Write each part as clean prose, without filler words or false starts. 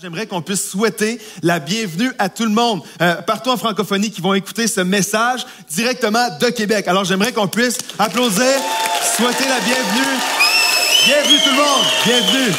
J'aimerais qu'on puisse souhaiter la bienvenue à tout le monde partout en francophonie qui vont écouter ce message directement de Québec. Alors, j'aimerais qu'on puisse applaudir, souhaiter la bienvenue. Bienvenue tout le monde, bienvenue.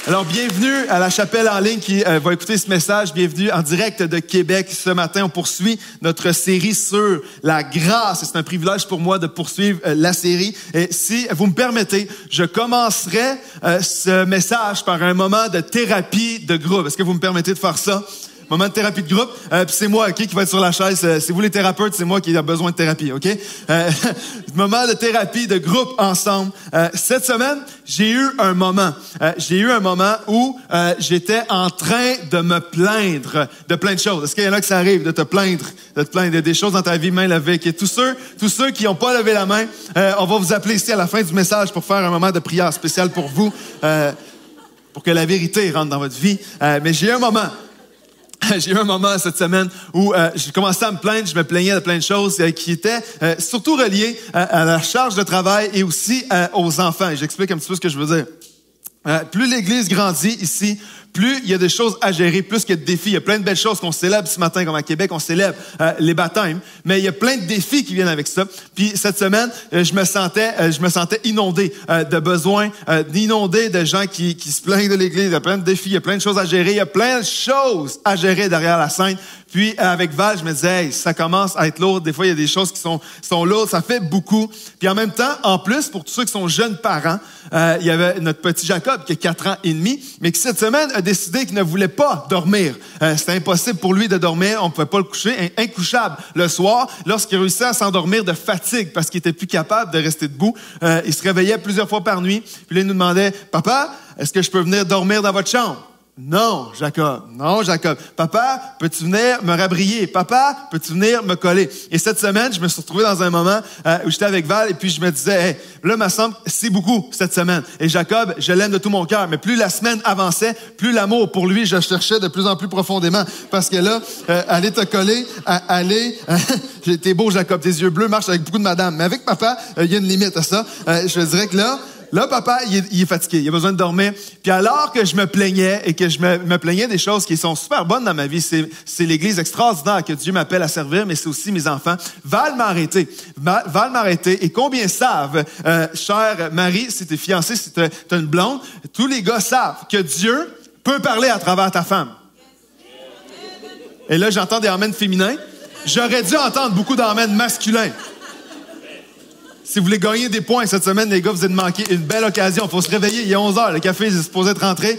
Alors, bienvenue à la chapelle en ligne qui va écouter ce message. Bienvenue en direct de Québec. Ce matin, on poursuit notre série sur la grâce. Et c'est un privilège pour moi de poursuivre la série. Et si vous me permettez, je commencerai ce message par un moment de thérapie de groupe. Est-ce que vous me permettez de faire ça? Moment de thérapie de groupe. Puis c'est moi, qui va être sur la chaise. C'est vous les thérapeutes, c'est moi qui a besoin de thérapie, OK? Moment de thérapie de groupe ensemble. Cette semaine, j'ai eu un moment où j'étais en train de me plaindre de plein de choses. Est-ce qu'il y en a que ça arrive de te plaindre de des choses dans ta vie, main levée? Et tous ceux qui n'ont pas levé la main, on va vous appeler ici à la fin du message pour faire un moment de prière spécial pour vous, pour que la vérité rentre dans votre vie. Mais j'ai eu un moment cette semaine où j'ai commencé à me plaindre, je me plaignais de plein de choses qui étaient surtout reliées à la charge de travail et aussi aux enfants. Et j'explique un petit peu ce que je veux dire. Plus l'Église grandit ici, plus il y a des choses à gérer, plus qu'il y a de défis. Il y a plein de belles choses qu'on célèbre ce matin, comme à Québec, on célèbre les baptêmes. Mais il y a plein de défis qui viennent avec ça. Puis cette semaine, je me sentais inondé de besoins, inondé de gens qui se plaignent de l'Église. Il y a plein de défis, il y a plein de choses à gérer. Il y a plein de choses à gérer derrière la scène. Puis avec Val, je me disais, hey, ça commence à être lourd. Des fois, il y a des choses qui sont lourdes. Ça fait beaucoup. Puis en même temps, en plus, pour tous ceux qui sont jeunes parents, il y avait notre petit Jacob qui a 4 ans et demi, mais qui cette semaine a décidé qu'il ne voulait pas dormir. C'était impossible pour lui de dormir. On ne pouvait pas le coucher. Incouchable le soir. Lorsqu'il réussissait à s'endormir de fatigue parce qu'il était plus capable de rester debout, il se réveillait plusieurs fois par nuit. Puis là, il nous demandait, « Papa, est-ce que je peux venir dormir dans votre chambre? » Non, Jacob. Papa, peux-tu venir me rabrier? Papa, peux-tu venir me coller? Et cette semaine, je me suis retrouvé dans un moment où j'étais avec Val et puis je me disais, hey, là, me semble, c'est beaucoup cette semaine. Et Jacob, je l'aime de tout mon cœur. Mais plus la semaine avançait, plus l'amour pour lui, je cherchais de plus en plus profondément. Parce que là, aller te coller, t'es beau, Jacob, tes yeux bleus marchent avec beaucoup de madame. Mais avec papa, il y a une limite à ça. Je dirais que Là, papa, il est fatigué, il a besoin de dormir. Puis alors que je me plaignais et que je me plaignais des choses qui sont super bonnes dans ma vie, c'est l'Église extraordinaire que Dieu m'appelle à servir, mais c'est aussi mes enfants. Val m'a arrêté. Et combien savent, chère Marie, si t'es fiancée, si t'as une blonde, tous les gars savent que Dieu peut parler à travers ta femme. Et là, j'entends des amens féminins. J'aurais dû entendre beaucoup d'amens masculins. Si vous voulez gagner des points cette semaine, les gars, vous êtes manqué une belle occasion. Il faut se réveiller, il est 11h, le café est supposé être rentré.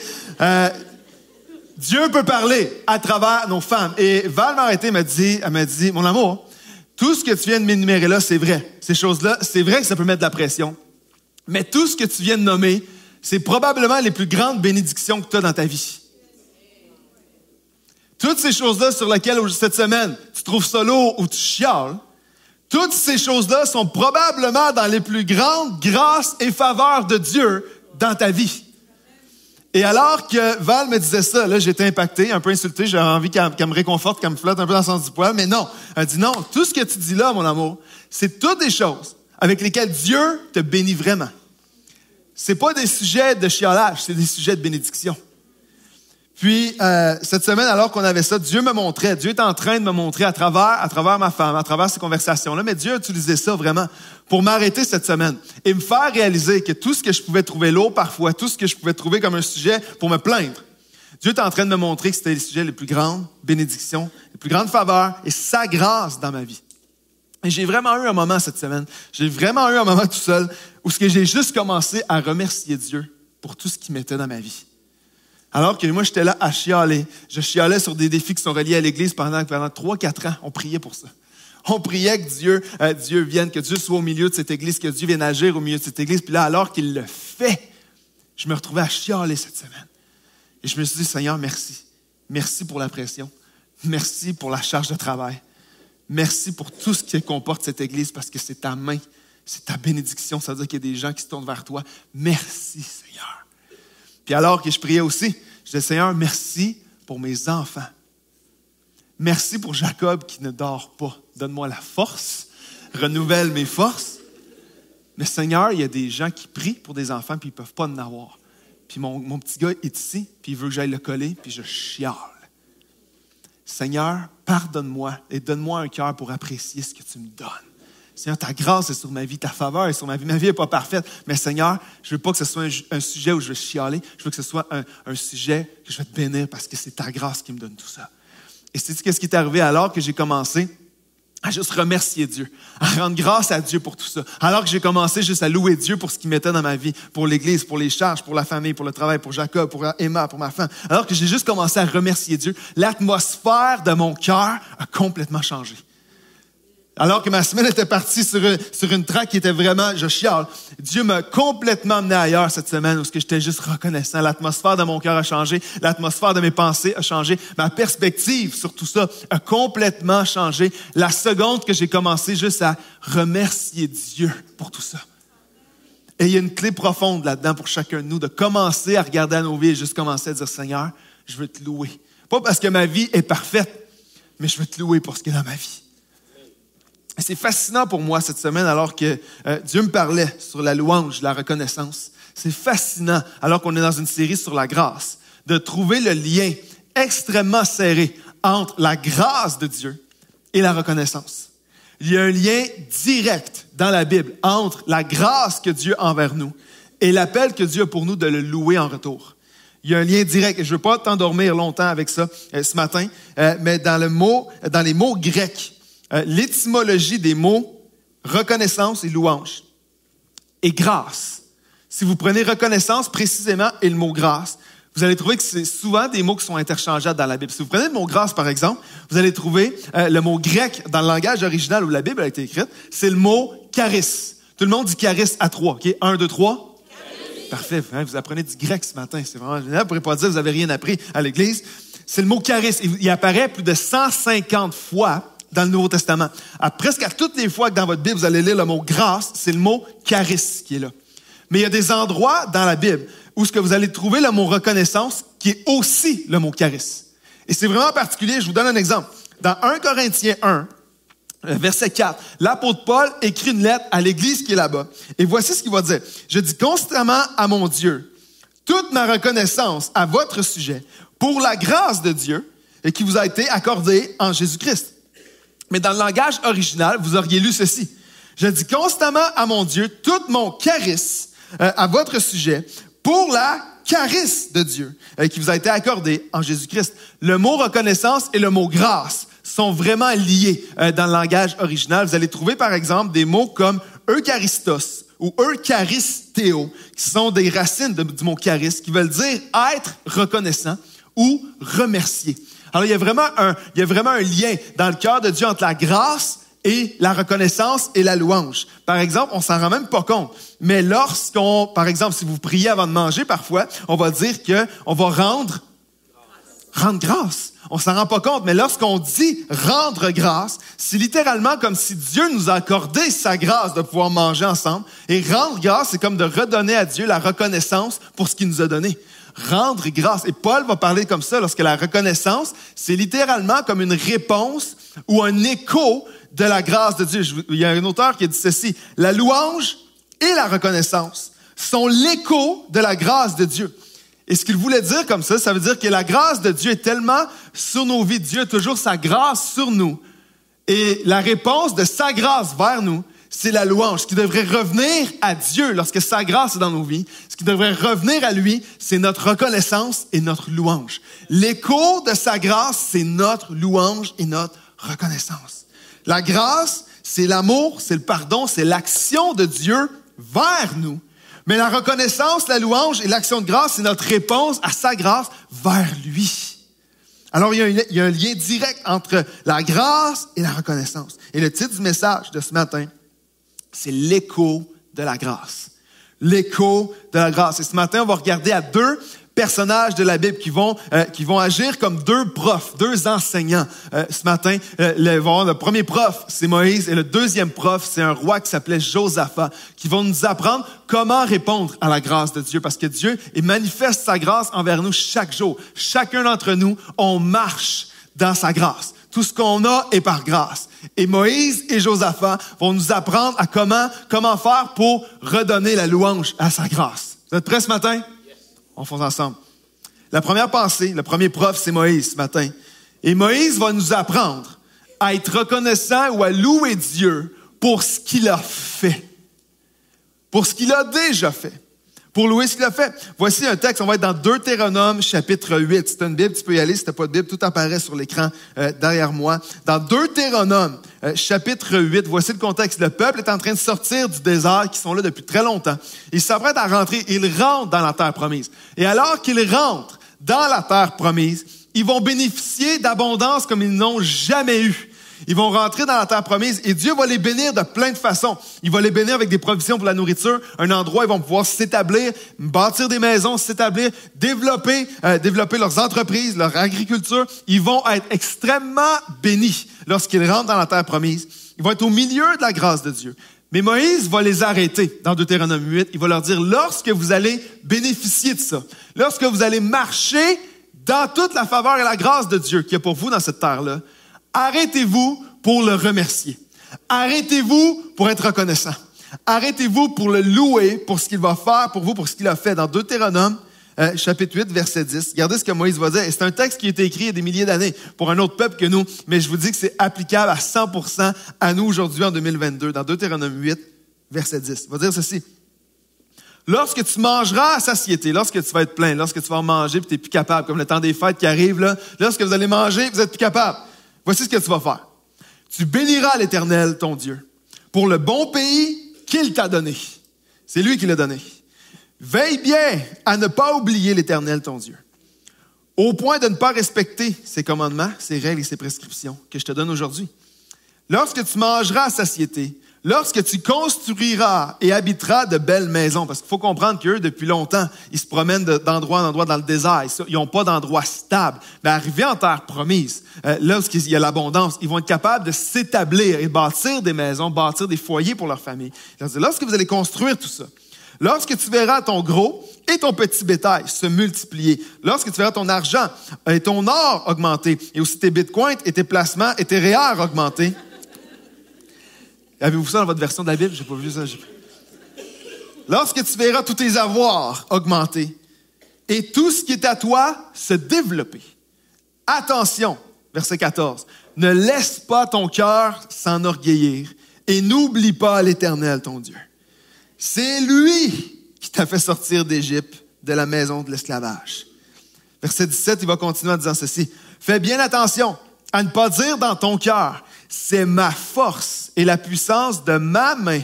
Dieu peut parler à travers nos femmes. Et Val m'a arrêté, elle m'a dit, mon amour, tout ce que tu viens de m'énumérer là, c'est vrai. Ces choses-là, c'est vrai que ça peut mettre de la pression. Mais tout ce que tu viens de nommer, c'est probablement les plus grandes bénédictions que tu as dans ta vie. Toutes ces choses-là sur lesquelles cette semaine, tu trouves ça lourd ou tu chiales, toutes ces choses-là sont probablement dans les plus grandes grâces et faveurs de Dieu dans ta vie. Et alors que Val me disait ça, là, j'étais impacté, un peu insulté, j'avais envie qu'elle me réconforte, qu'elle me flotte un peu dans le sens du poil, mais non. Elle dit non, tout ce que tu dis là, mon amour, c'est toutes des choses avec lesquelles Dieu te bénit vraiment. C'est pas des sujets de chiolage, c'est des sujets de bénédiction. Puis, cette semaine, alors qu'on avait ça, Dieu est en train de me montrer à travers ma femme, à travers ces conversations-là, mais Dieu a utilisé ça vraiment pour m'arrêter cette semaine et me faire réaliser que tout ce que je pouvais trouver lourd parfois, tout ce que je pouvais trouver comme un sujet pour me plaindre, Dieu est en train de me montrer que c'était les sujets les plus grandes bénédictions, les plus grandes faveurs et sa grâce dans ma vie. Et j'ai vraiment eu un moment cette semaine, j'ai vraiment eu un moment tout seul où j'ai juste commencé à remercier Dieu pour tout ce qu'il mettait dans ma vie. Alors que moi, j'étais là à chialer. Je chialais sur des défis qui sont reliés à l'Église pendant 3-4 ans. On priait pour ça. On priait que Dieu vienne, que Dieu soit au milieu de cette Église, que Dieu vienne agir au milieu de cette Église. Puis là, alors qu'il le fait, je me retrouvais à chialer cette semaine. Et je me suis dit, Seigneur, merci. Merci pour la pression. Merci pour la charge de travail. Merci pour tout ce qui comporte cette Église parce que c'est ta main, c'est ta bénédiction. Ça veut dire qu'il y a des gens qui se tournent vers toi. Merci, Seigneur. Puis alors que je priais aussi, je disais, Seigneur, merci pour mes enfants. Merci pour Jacob qui ne dort pas. Donne-moi la force, renouvelle mes forces. Mais Seigneur, il y a des gens qui prient pour des enfants puis ils ne peuvent pas en avoir. puis mon petit gars est ici, puis il veut que j'aille le coller, puis je chiale. Seigneur, pardonne-moi et donne-moi un cœur pour apprécier ce que tu me donnes. Seigneur, ta grâce est sur ma vie, ta faveur est sur ma vie. Ma vie n'est pas parfaite, mais Seigneur, je ne veux pas que ce soit un sujet où je vais chialer. Je veux que ce soit un sujet que je vais te bénir parce que c'est ta grâce qui me donne tout ça. Et sais-tu qu'est-ce qui est arrivé alors que j'ai commencé à juste remercier Dieu, à rendre grâce à Dieu pour tout ça. Alors que j'ai commencé juste à louer Dieu pour ce qu'il mettait dans ma vie, pour l'Église, pour les charges, pour la famille, pour le travail, pour Jacob, pour Emma, pour ma femme. Alors que j'ai juste commencé à remercier Dieu, l'atmosphère de mon cœur a complètement changé. Alors que ma semaine était partie sur une track qui était vraiment, je chiale, Dieu m'a complètement amené ailleurs cette semaine où j'étais juste reconnaissant. L'atmosphère de mon cœur a changé, l'atmosphère de mes pensées a changé, ma perspective sur tout ça a complètement changé. La seconde que j'ai commencé juste à remercier Dieu pour tout ça. Et il y a une clé profonde là-dedans pour chacun de nous, de commencer à regarder à nos vies et juste commencer à dire, Seigneur, je veux te louer. Pas parce que ma vie est parfaite, mais je veux te louer pour ce qui est dans ma vie. C'est fascinant pour moi cette semaine alors que Dieu me parlait sur la louange, la reconnaissance. C'est fascinant alors qu'on est dans une série sur la grâce, de trouver le lien extrêmement serré entre la grâce de Dieu et la reconnaissance. Il y a un lien direct dans la Bible entre la grâce que Dieu a envers nous et l'appel que Dieu a pour nous de le louer en retour. Il y a un lien direct, et je ne veux pas t'endormir longtemps avec ça ce matin, mais dans les mots grecs, l'étymologie des mots reconnaissance et louange et grâce. Si vous prenez reconnaissance précisément et le mot grâce, vous allez trouver que c'est souvent des mots qui sont interchangeables dans la Bible. Si vous prenez le mot grâce, par exemple, vous allez trouver le mot grec dans le langage original où la Bible a été écrite, c'est le mot charis. Tout le monde dit charis à trois. OK? 1, 2, 3. Charis. Parfait. Vous apprenez du grec ce matin. C'est vraiment génial. Vous ne pourrez pas dire que vous n'avez rien appris à l'Église. C'est le mot charis. Il apparaît plus de 150 fois dans le Nouveau Testament. Presque à toutes les fois que dans votre Bible, vous allez lire le mot grâce, c'est le mot charis qui est là. Mais il y a des endroits dans la Bible où ce que vous allez trouver le mot reconnaissance qui est aussi le mot charis. Et c'est vraiment particulier. Je vous donne un exemple. Dans 1 Corinthiens 1, verset 4, l'apôtre Paul écrit une lettre à l'église qui est là-bas. Et voici ce qu'il va dire. Je dis constamment à mon Dieu, toute ma reconnaissance à votre sujet pour la grâce de Dieu et qui vous a été accordée en Jésus-Christ. Mais dans le langage original, vous auriez lu ceci. Je dis constamment à mon Dieu, tout mon charis à votre sujet pour la charis de Dieu qui vous a été accordée en Jésus-Christ. Le mot reconnaissance et le mot grâce sont vraiment liés dans le langage original. Vous allez trouver par exemple des mots comme eucharistos ou eucharistéo, qui sont des racines du mot charis, qui veulent dire être reconnaissant ou remercier. Alors, il y a vraiment un lien dans le cœur de Dieu entre la grâce et la reconnaissance et la louange. Par exemple, on s'en rend même pas compte. Mais par exemple, si vous priez avant de manger, parfois, on va dire qu'on va rendre grâce. On s'en rend pas compte, mais lorsqu'on dit rendre grâce, c'est littéralement comme si Dieu nous a accordé sa grâce de pouvoir manger ensemble. Et rendre grâce, c'est comme de redonner à Dieu la reconnaissance pour ce qu'il nous a donné. Rendre grâce. Et Paul va parler comme ça lorsque la reconnaissance, c'est littéralement comme une réponse ou un écho de la grâce de Dieu. Il y a un auteur qui a dit ceci. La louange et la reconnaissance sont l'écho de la grâce de Dieu. Et ce qu'il voulait dire comme ça veut dire que la grâce de Dieu est tellement sur nos vies. Dieu a toujours sa grâce sur nous. Et la réponse de sa grâce vers nous, c'est la louange. Ce qui devrait revenir à Dieu lorsque sa grâce est dans nos vies, ce qui devrait revenir à lui, c'est notre reconnaissance et notre louange. L'écho de sa grâce, c'est notre louange et notre reconnaissance. La grâce, c'est l'amour, c'est le pardon, c'est l'action de Dieu vers nous. Mais la reconnaissance, la louange et l'action de grâce, c'est notre réponse à sa grâce vers lui. Alors, il y a un lien direct entre la grâce et la reconnaissance. Et le titre du message de ce matin, c'est l'écho de la grâce. L'écho de la grâce. Et ce matin, on va regarder à deux personnages de la Bible qui vont agir comme deux profs, deux enseignants. Ce matin, le premier prof, c'est Moïse, et le deuxième prof, c'est un roi qui s'appelait Josaphat, qui vont nous apprendre comment répondre à la grâce de Dieu, parce que Dieu il manifeste sa grâce envers nous chaque jour. Chacun d'entre nous, on marche dans sa grâce. Tout ce qu'on a est par grâce. Et Moïse et Josaphat vont nous apprendre à comment faire pour redonner la louange à sa grâce. Vous êtes prêts ce matin? On fonce ensemble. La première pensée, le premier prof, c'est Moïse ce matin. Et Moïse va nous apprendre à être reconnaissant ou à louer Dieu pour ce qu'il a fait. Pour ce qu'il a déjà fait. Pour louer ce qu'il a fait. Voici un texte, on va être dans Deutéronome chapitre 8. Si tu as une Bible, tu peux y aller. Si tu n'as pas de Bible, tout apparaît sur l'écran derrière moi. Dans Deutéronome chapitre 8, voici le contexte. Le peuple est en train de sortir du désert, qui sont là depuis très longtemps. Ils s'apprêtent à rentrer. Ils rentrent dans la terre promise. Et alors qu'ils rentrent dans la terre promise, ils vont bénéficier d'abondance comme ils n'ont jamais eu. Ils vont rentrer dans la terre promise et Dieu va les bénir de plein de façons. Il va les bénir avec des provisions pour la nourriture, un endroit où ils vont pouvoir s'établir, bâtir des maisons, s'établir, développer leurs entreprises, leur agriculture. Ils vont être extrêmement bénis lorsqu'ils rentrent dans la terre promise. Ils vont être au milieu de la grâce de Dieu. Mais Moïse va les arrêter dans Deutéronome 8. Il va leur dire, lorsque vous allez bénéficier de ça, lorsque vous allez marcher dans toute la faveur et la grâce de Dieu qu'il y a pour vous dans cette terre-là, arrêtez-vous pour le remercier. Arrêtez-vous pour être reconnaissant. Arrêtez-vous pour le louer pour ce qu'il va faire pour vous, pour ce qu'il a fait. Dans Deutéronome, chapitre 8, verset 10, regardez ce que Moïse va dire. Et c'est un texte qui a été écrit il y a des milliers d'années pour un autre peuple que nous, mais je vous dis que c'est applicable à 100% à nous aujourd'hui en 2022. Dans Deutéronome 8, verset 10, il va dire ceci. Lorsque tu mangeras à satiété, lorsque tu vas être plein, lorsque tu vas manger et tu n'es plus capable, comme le temps des fêtes qui arrive, là, lorsque vous allez manger, vous n'êtes plus capable. Voici ce que tu vas faire. Tu béniras l'Éternel, ton Dieu, pour le bon pays qu'il t'a donné. C'est lui qui l'a donné. Veille bien à ne pas oublier l'Éternel, ton Dieu, au point de ne pas respecter ses commandements, ses règles et ses prescriptions que je te donne aujourd'hui. Lorsque tu mangeras à satiété, lorsque tu construiras et habiteras de belles maisons, parce qu'il faut comprendre qu'eux, depuis longtemps, ils se promènent d'endroit en endroit dans le désert. Ils n'ont pas d'endroit stable. Mais arrivés en terre promise, lorsqu'il y a l'abondance, ils vont être capables de s'établir et bâtir des maisons, bâtir des foyers pour leur famille. Lorsque vous allez construire tout ça, lorsque tu verras ton gros et ton petit bétail se multiplier, lorsque tu verras ton argent et ton or augmenter, et aussi tes bitcoins et tes placements et tes REER augmenter, avez-vous ça dans votre version de la Bible? J'ai pas vu ça. Lorsque tu verras tous tes avoirs augmenter et tout ce qui est à toi se développer. Attention, verset 14. Ne laisse pas ton cœur s'enorgueillir et n'oublie pas l'Éternel, ton Dieu. C'est lui qui t'a fait sortir d'Égypte, de la maison de l'esclavage. Verset 17, il va continuer en disant ceci. Fais bien attention à ne pas dire dans ton cœur, c'est ma force et la puissance de ma main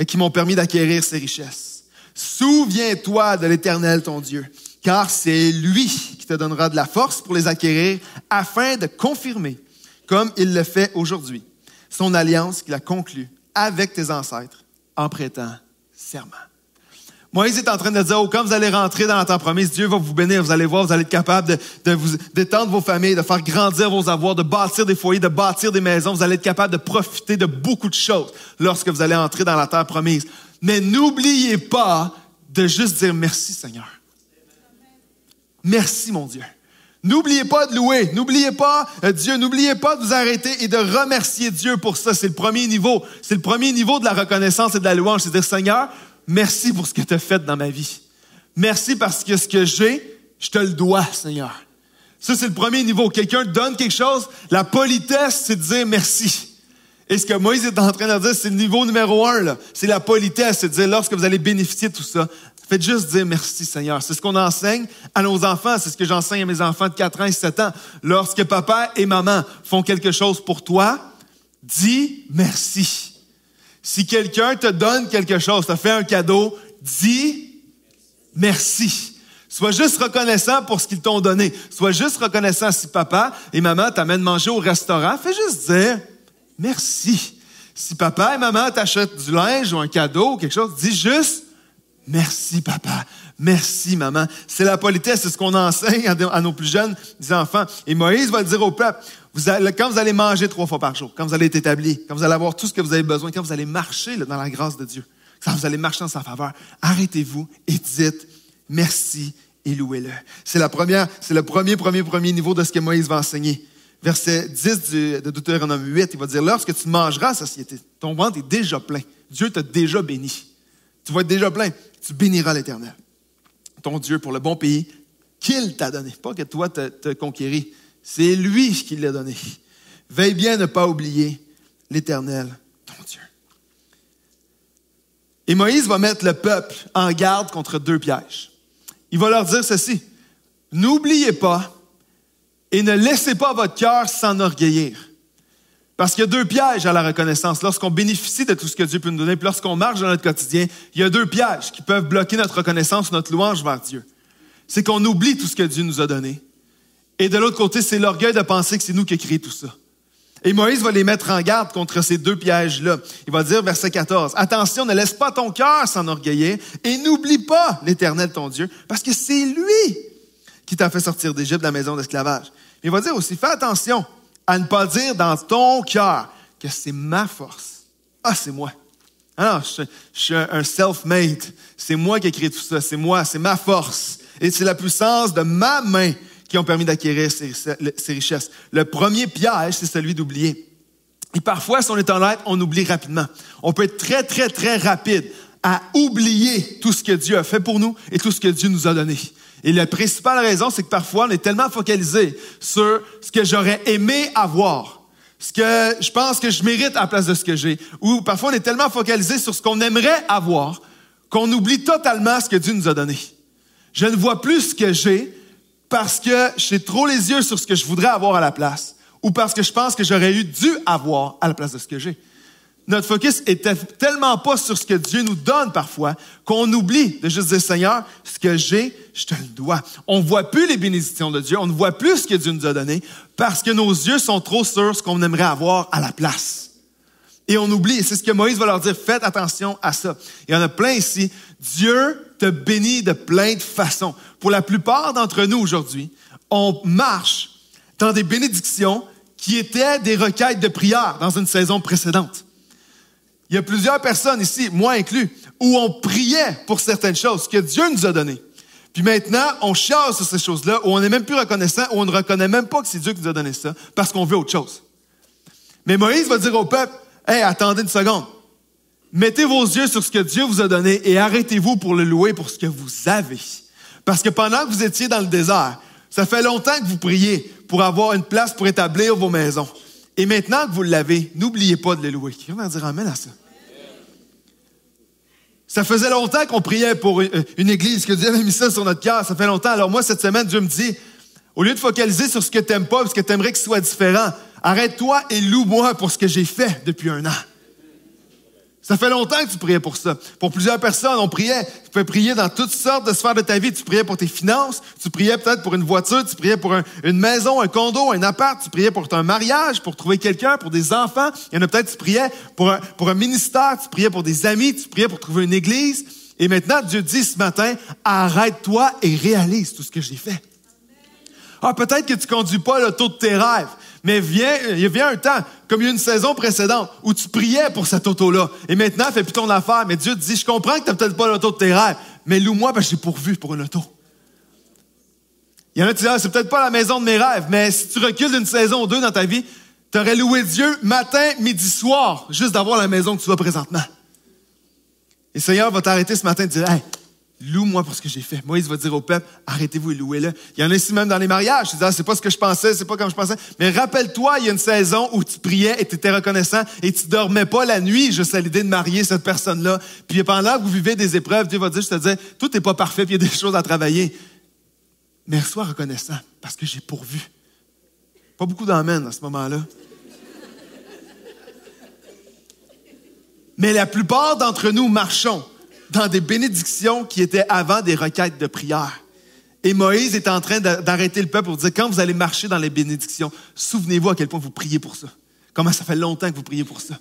qui m'ont permis d'acquérir ces richesses. Souviens-toi de l'Éternel, ton Dieu, car c'est lui qui te donnera de la force pour les acquérir afin de confirmer, comme il le fait aujourd'hui, son alliance qu'il a conclue avec tes ancêtres en prêtant serment. Moïse est en train de dire, quand vous allez rentrer dans la terre promise, Dieu va vous bénir. Vous allez voir, vous allez être capable de vous d'étendre vos familles, de faire grandir vos avoirs, de bâtir des foyers, de bâtir des maisons. Vous allez être capable de profiter de beaucoup de choses lorsque vous allez entrer dans la terre promise. Mais n'oubliez pas de juste dire merci, Seigneur. Merci, mon Dieu. N'oubliez pas de louer. N'oubliez pas Dieu. N'oubliez pas de vous arrêter et de remercier Dieu pour ça. C'est le premier niveau. C'est le premier niveau de la reconnaissance et de la louange. C'est de dire, Seigneur, merci pour ce que tu as fait dans ma vie. Merci parce que ce que j'ai, je te le dois, Seigneur. Ça, c'est le premier niveau. Quelqu'un te donne quelque chose, la politesse, c'est de dire merci. Et ce que Moïse est en train de dire, c'est le niveau numéro 1, là. C'est la politesse, c'est de dire, lorsque vous allez bénéficier de tout ça, faites juste dire merci, Seigneur. C'est ce qu'on enseigne à nos enfants. C'est ce que j'enseigne à mes enfants de 4 ans et 7 ans. Lorsque papa et maman font quelque chose pour toi, dis merci. Si quelqu'un te donne quelque chose, te fait un cadeau, dis merci. Sois juste reconnaissant pour ce qu'ils t'ont donné. Sois juste reconnaissant si papa et maman t'amènent manger au restaurant. Fais juste dire merci. Si papa et maman t'achètent du linge ou un cadeau ou quelque chose, dis juste merci papa, merci maman. C'est la politesse, c'est ce qu'on enseigne à nos plus jeunes enfants. Et Moïse va le dire au peuple. Quand vous allez manger 3 fois par jour, quand vous allez être établi, quand vous allez avoir tout ce que vous avez besoin, quand vous allez marcher dans la grâce de Dieu, quand vous allez marcher dans sa faveur, arrêtez-vous et dites merci et louez-le. C'est le premier niveau de ce que Moïse va enseigner. Verset 10 de Deutéronome 8, il va dire, lorsque tu mangeras à satiété, ton ventre est déjà plein. Dieu t'a déjà béni. Tu vas être déjà plein. Tu béniras l'Éternel. ton Dieu, pour le bon pays qu'il t'a donné. Pas que toi te conquéris, c'est lui qui l'a donné. Veille bien à ne pas oublier l'Éternel, ton Dieu. Et Moïse va mettre le peuple en garde contre 2 pièges. Il va leur dire ceci: n'oubliez pas et ne laissez pas votre cœur s'enorgueillir. Parce qu'il y a 2 pièges à la reconnaissance. Lorsqu'on bénéficie de tout ce que Dieu peut nous donner, puis lorsqu'on marche dans notre quotidien, il y a 2 pièges qui peuvent bloquer notre reconnaissance, notre louange vers Dieu. C'est qu'on oublie tout ce que Dieu nous a donné. Et de l'autre côté, c'est l'orgueil de penser que c'est nous qui avons créé tout ça. Et Moïse va les mettre en garde contre ces 2 pièges-là. Il va dire, verset 14, « Attention, ne laisse pas ton cœur s'enorgueillir et n'oublie pas l'Éternel ton Dieu, parce que c'est lui qui t'a fait sortir d'Égypte, de la maison d'esclavage. » Il va dire aussi, « Fais attention à ne pas dire dans ton cœur que c'est ma force. Ah, c'est moi. Ah non, je suis un self-made. C'est moi qui ai créé tout ça. C'est moi, c'est ma force. Et c'est la puissance de ma main qui ont permis d'acquérir ces richesses. » Le premier piège, c'est celui d'oublier. Et parfois, si on est honnête, on oublie rapidement. On peut être très, très, très rapide à oublier tout ce que Dieu a fait pour nous et tout ce que Dieu nous a donné. Et la principale raison, c'est que parfois, on est tellement focalisé sur ce que j'aurais aimé avoir, ce que je pense que je mérite à la place de ce que j'ai, ou parfois, on est tellement focalisé sur ce qu'on aimerait avoir qu'on oublie totalement ce que Dieu nous a donné. Je ne vois plus ce que j'ai parce que j'ai trop les yeux sur ce que je voudrais avoir à la place, ou parce que je pense que j'aurais dû avoir à la place de ce que j'ai. Notre focus est tellement pas sur ce que Dieu nous donne parfois qu'on oublie de juste dire, Seigneur, ce que j'ai, je te le dois. On ne voit plus les bénédictions de Dieu, on ne voit plus ce que Dieu nous a donné parce que nos yeux sont trop sur ce qu'on aimerait avoir à la place. Et on oublie, et c'est ce que Moïse va leur dire, faites attention à ça. Il y en a plein ici. Dieu te bénit de plein de façons. Pour la plupart d'entre nous aujourd'hui, on marche dans des bénédictions qui étaient des requêtes de prière dans une saison précédente. Il y a plusieurs personnes ici, moi inclus, où on priait pour certaines choses que Dieu nous a données. Puis maintenant, on chiale sur ces choses-là, où on n'est même plus reconnaissant, où on ne reconnaît même pas que c'est Dieu qui nous a donné ça, parce qu'on veut autre chose. Mais Moïse va dire au peuple, « Hey, attendez une seconde. Mettez vos yeux sur ce que Dieu vous a donné et arrêtez-vous pour le louer pour ce que vous avez. » Parce que pendant que vous étiez dans le désert, ça fait longtemps que vous priez pour avoir une place pour établir vos maisons. Et maintenant que vous l'avez, n'oubliez pas de le louer. Qui va dire amen à ça? Ça faisait longtemps qu'on priait pour une église, que Dieu avait mis ça sur notre cœur. Ça fait longtemps. Alors moi, cette semaine, Dieu me dit, au lieu de focaliser sur ce que tu n'aimes pas, parce que tu aimerais qu'il soit différent, arrête-toi et loue-moi pour ce que j'ai fait depuis 1 an. Ça fait longtemps que tu priais pour ça. Pour plusieurs personnes, on priait. Tu pouvais prier dans toutes sortes de sphères de ta vie. Tu priais pour tes finances, tu priais peut-être pour une voiture, tu priais pour une maison, un condo, un appart, tu priais pour ton mariage, pour trouver quelqu'un, pour des enfants. Il y en a peut-être, tu priais pour un ministère, tu priais pour des amis, tu priais pour trouver une église. Et maintenant, Dieu dit ce matin, arrête-toi et réalise tout ce que j'ai fait. Ah, peut-être que tu conduis pas l'auto de tes rêves. Mais il vient un temps, comme il y a une saison précédente, où tu priais pour cette auto-là. Et maintenant, fais plus ton affaire. Mais Dieu te dit, je comprends que tu n'as peut-être pas l'auto de tes rêves, mais loue-moi parce que j'ai pourvu pour une auto. Il y en a qui disent, c'est peut-être pas la maison de mes rêves, mais si tu recules d'une saison ou 2 dans ta vie, tu aurais loué Dieu matin, midi, soir, juste d'avoir la maison que tu as présentement. Et le Seigneur va t'arrêter ce matin et te dire, hey, loue-moi pour ce que j'ai fait. Moïse va dire au peuple, arrêtez-vous et louez-le. Il y en a ici même dans les mariages. Tu dis, c'est pas ce que je pensais, c'est pas comme je pensais. Mais rappelle-toi, il y a une saison où tu priais et tu étais reconnaissant et tu dormais pas la nuit juste à l'idée de marier cette personne-là. Puis pendant que vous vivez des épreuves, Dieu va dire, je te dis, tout n'est pas parfait, puis il y a des choses à travailler. Mais sois reconnaissant parce que j'ai pourvu. Pas beaucoup d'amen à ce moment-là. Mais la plupart d'entre nous marchons dans des bénédictions qui étaient avant des requêtes de prière. Et Moïse est en train d'arrêter le peuple pour dire, quand vous allez marcher dans les bénédictions, souvenez-vous à quel point vous priez pour ça. Comment ça fait longtemps que vous priez pour ça.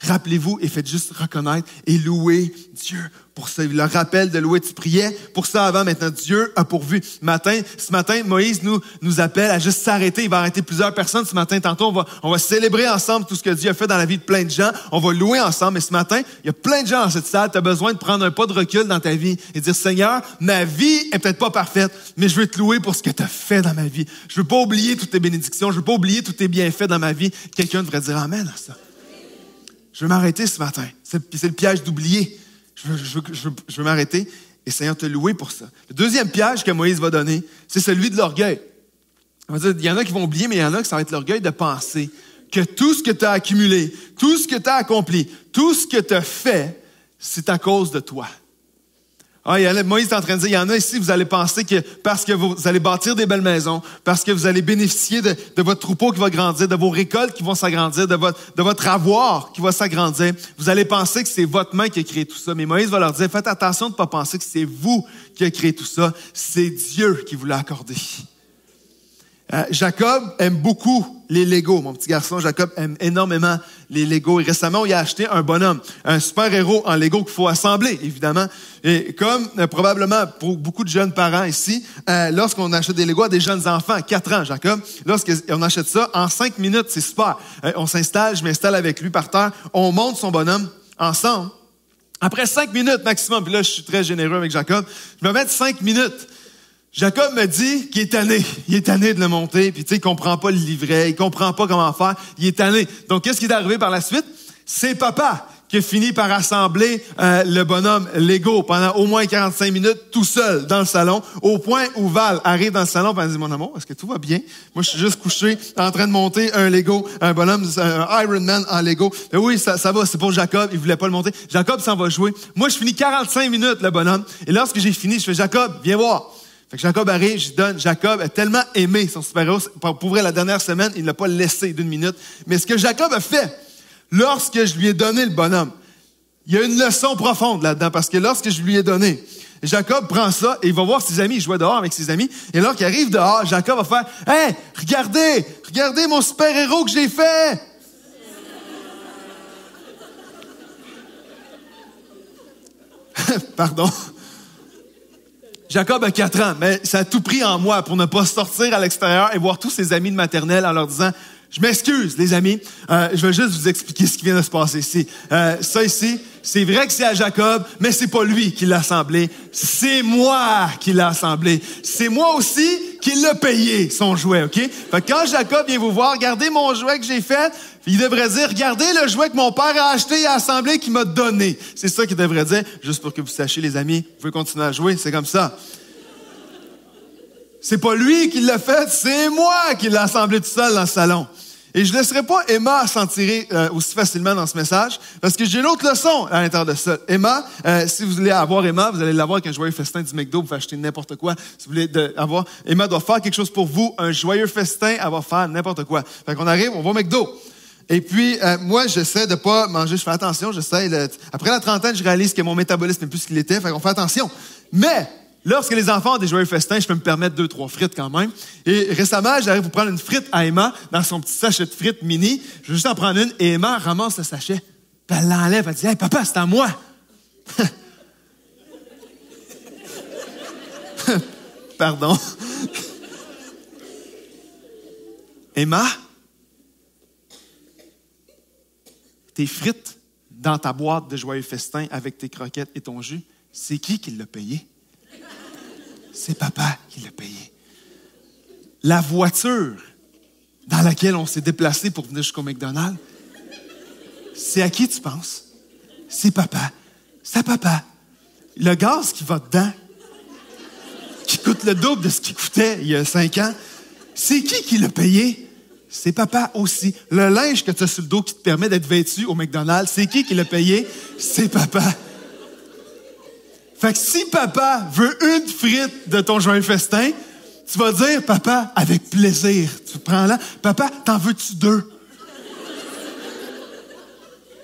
Rappelez-vous et faites juste reconnaître et louer Dieu pour ça. Il leur rappelle de louer. Tu priais pour ça avant, maintenant Dieu a pourvu. Ce matin, Moïse nous appelle à juste s'arrêter. Il va arrêter plusieurs personnes ce matin. Tantôt, on va célébrer ensemble tout ce que Dieu a fait dans la vie de plein de gens. On va louer ensemble. Mais ce matin, il y a plein de gens dans cette salle. Tu as besoin de prendre un pas de recul dans ta vie et dire, Seigneur, ma vie est peut-être pas parfaite, mais je veux te louer pour ce que tu as fait dans ma vie. Je veux pas oublier toutes tes bénédictions. Je veux pas oublier tous tes bienfaits dans ma vie. Quelqu'un devrait dire amen à ça. Je veux m'arrêter ce matin. C'est le piège d'oublier. Je veux m'arrêter Et Seigneur, te louer pour ça. Le deuxième piège que Moïse va donner, c'est celui de l'orgueil. On va dire, il y en a qui vont oublier, mais il y en a qui ça va être l'orgueil de penser que tout ce que tu as accumulé, tout ce que tu as accompli, tout ce que tu as fait, c'est à cause de toi. Moïse est en train de dire, il y en a ici, vous allez penser que parce que vous allez bâtir des belles maisons, parce que vous allez bénéficier de votre troupeau qui va grandir, de vos récoltes qui vont s'agrandir, de votre avoir qui va s'agrandir, vous allez penser que c'est votre main qui a créé tout ça. Mais Moïse va leur dire, faites attention de ne pas penser que c'est vous qui avez créé tout ça, c'est Dieu qui vous l'a accordé. Jacob aime beaucoup les Legos. Mon petit garçon, Jacob, aime énormément les Legos. Et récemment, il a acheté un bonhomme, un super-héros en Lego qu'il faut assembler, évidemment. Et comme probablement pour beaucoup de jeunes parents ici, lorsqu'on achète des Legos à des jeunes enfants, 4 ans, Jacob, lorsqu'on achète ça, en 5 minutes, c'est super. On s'installe, je m'installe avec lui par terre, on monte son bonhomme ensemble. Après 5 minutes maximum, puis là, je suis très généreux avec Jacob, je vais mettre 5 minutes. Jacob me dit qu'il est tanné. Il est tanné de le monter, puis tu sais, il comprend pas le livret, il comprend pas comment faire, il est tanné. Donc, qu'est-ce qui est arrivé par la suite? C'est papa qui a fini par assembler le bonhomme Lego pendant au moins 45 minutes tout seul dans le salon, au point où Val arrive dans le salon et elle dit, mon amour, est-ce que tout va bien? Moi, je suis juste couché en train de monter un Lego, un bonhomme, un Iron Man en Lego. Mais oui, ça va, c'est pour Jacob, il voulait pas le monter. Jacob s'en va jouer. Moi, je finis 45 minutes, le bonhomme. Et lorsque j'ai fini, je fais, Jacob, viens voir. Fait que Jacob arrive, je donne. Jacob a tellement aimé son super-héros. Pour vrai, la dernière semaine, il ne l'a pas laissé d'une minute. Mais ce que Jacob a fait, lorsque je lui ai donné le bonhomme, il y a une leçon profonde là-dedans. Parce que lorsque je lui ai donné, Jacob prend ça et il va voir ses amis. Il jouait dehors avec ses amis. Et lorsqu'il arrive dehors, Jacob va faire, « Hey, regardez mon super-héros que j'ai fait! » Pardon. Jacob a 4 ans, mais ça a tout pris en moi pour ne pas sortir à l'extérieur et voir tous ses amis de maternelle en leur disant, je m'excuse les amis, je vais juste vous expliquer ce qui vient de se passer ici. Ça ici, c'est vrai que c'est à Jacob, mais c'est pas lui qui l'a assemblé, c'est moi qui l'a assemblé. C'est moi aussi qui l'a payé, son jouet, OK? Fait que quand Jacob vient vous voir, regardez mon jouet que j'ai fait, il devrait dire, regardez le jouet que mon père a acheté et assemblé qu'il m'a donné. C'est ça qu'il devrait dire, juste pour que vous sachiez, les amis, vous pouvez continuer à jouer, c'est comme ça. C'est pas lui qui l'a fait, c'est moi qui l'ai assemblé tout seul dans le salon. Et je ne laisserai pas Emma s'en tirer aussi facilement dans ce message, parce que j'ai une autre leçon à l'intérieur de ça. Emma, si vous voulez avoir Emma, vous allez l'avoir avec un joyeux festin du McDo, vous pouvez acheter n'importe quoi. Si vous voulez avoir, Emma doit faire quelque chose pour vous, un joyeux festin, elle va faire n'importe quoi. Fait qu'on arrive, on va au McDo. Et puis, moi, j'essaie de pas manger, je fais attention, après la trentaine, je réalise que mon métabolisme n'est plus ce qu'il était, fait qu'on fait attention. Mais, lorsque les enfants ont des joyeux festins, je peux me permettre 2-3 frites quand même. Et récemment, j'arrive pour prendre une frite à Emma dans son petit sachet de frites mini. Je vais juste en prendre une et Emma ramasse le sachet. Puis elle l'enlève, elle dit « Hey, papa, c'est à moi! » Pardon. Emma, tes frites dans ta boîte de joyeux festin avec tes croquettes et ton jus, c'est qui l'a payé? C'est papa qui l'a payé. La voiture dans laquelle on s'est déplacé pour venir jusqu'au McDonald's, c'est à qui tu penses? C'est papa. C'est à papa. Le gaz qui va dedans, qui coûte le double de ce qu'il coûtait il y a 5 ans, c'est qui l'a payé? C'est papa aussi. Le linge que tu as sur le dos qui te permet d'être vêtu au McDonald's, c'est qui l'a payé? C'est papa. Fait que si papa veut une frite de ton joyeux festin, tu vas dire, papa, avec plaisir. Tu prends là. Papa, t'en veux-tu 2?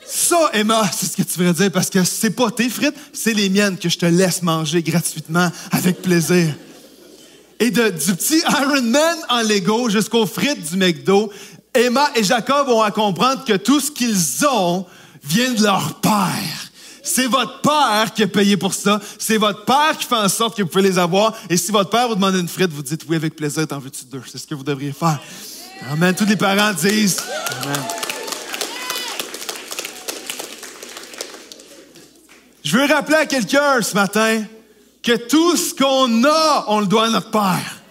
Ça, Emma, c'est ce que tu devrais dire, parce que c'est pas tes frites, c'est les miennes que je te laisse manger gratuitement, avec plaisir. Et du petit Iron Man en Lego jusqu'aux frites du McDo, Emma et Jacob vont à comprendre que tout ce qu'ils ont vient de leur père. C'est votre père qui a payé pour ça. C'est votre père qui fait en sorte que vous pouvez les avoir. Et si votre père vous demande une frite, vous dites oui avec plaisir, t'en veux-tu 2? C'est ce que vous devriez faire. Amen. Tous les parents disent amen. Je veux rappeler à quelqu'un ce matin que tout ce qu'on a, on le doit à notre Père.